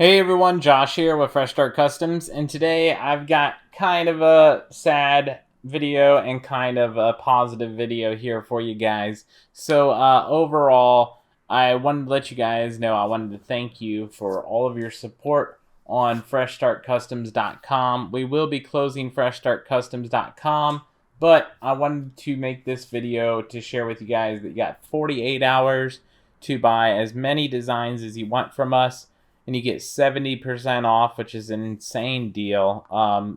Hey everyone, Josh here with Fresh Start Customs, and today I've got kind of a sad video and kind of a positive video here for you guys. So overall, I wanted to let you guys know I wanted to thank you for all of your support on FreshStartCustoms.com. We will be closing FreshStartCustoms.com, but I wanted to make this video to share with you guys that you got 48 hours to buy as many designs as you want from us. And you get 70% off, which is an insane deal.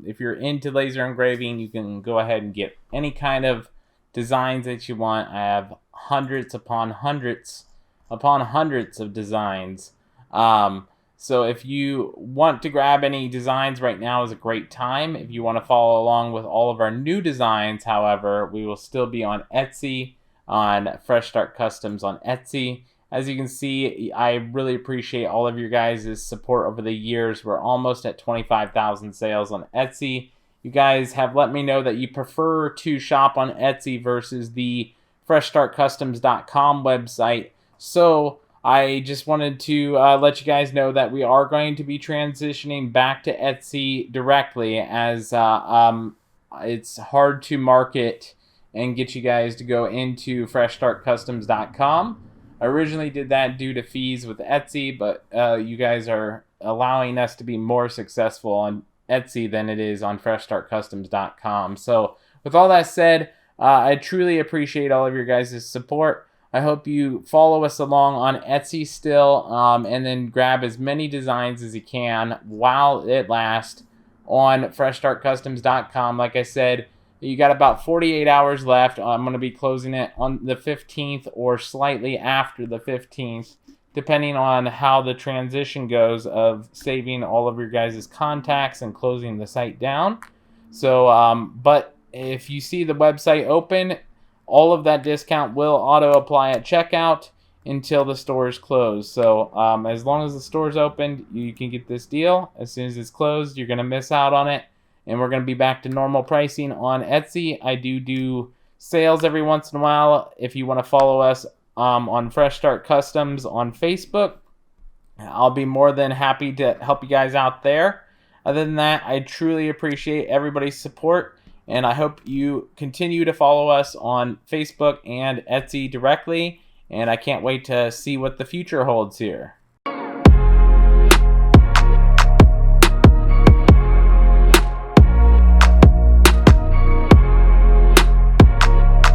If you're into laser engraving, you can go ahead and get any kind of designs that you want. I have hundreds upon hundreds of designs. So if you want to grab any designs right now is a great time. If you want to follow along with all of our new designs, however, we will still be on Etsy, on Fresh Start Customs on Etsy. As you can see, I really appreciate all of your guys' support over the years. We're almost at 25,000 sales on Etsy. You guys have let me know that you prefer to shop on Etsy versus the FreshStartCustoms.com website. So I just wanted to let you guys know that we are going to be transitioning back to Etsy directly, as it's hard to market and get you guys to go into FreshStartCustoms.com. I originally did that due to fees with Etsy, but you guys are allowing us to be more successful on Etsy than it is on FreshStartCustoms.com. So with all that said, I truly appreciate all of your guys' support. I hope you follow us along on Etsy still, and then grab as many designs as you can while it lasts on FreshStartCustoms.com. Like I said, you got about 48 hours left. I'm going to be closing it on the 15th or slightly after the 15th, depending on how the transition goes of saving all of your guys' contacts and closing the site down. So, but if you see the website open, all of that discount will auto-apply at checkout until the store is closed. So as long as the store is open, you can get this deal. As soon as it's closed, you're going to miss out on it. And we're going to be back to normal pricing on Etsy. I do sales every once in a while. If you want to follow us on Fresh Start Customs on Facebook, I'll be more than happy to help you guys out there. Other than that, I truly appreciate everybody's support, and I hope you continue to follow us on Facebook and Etsy directly, and I can't wait to see what the future holds here.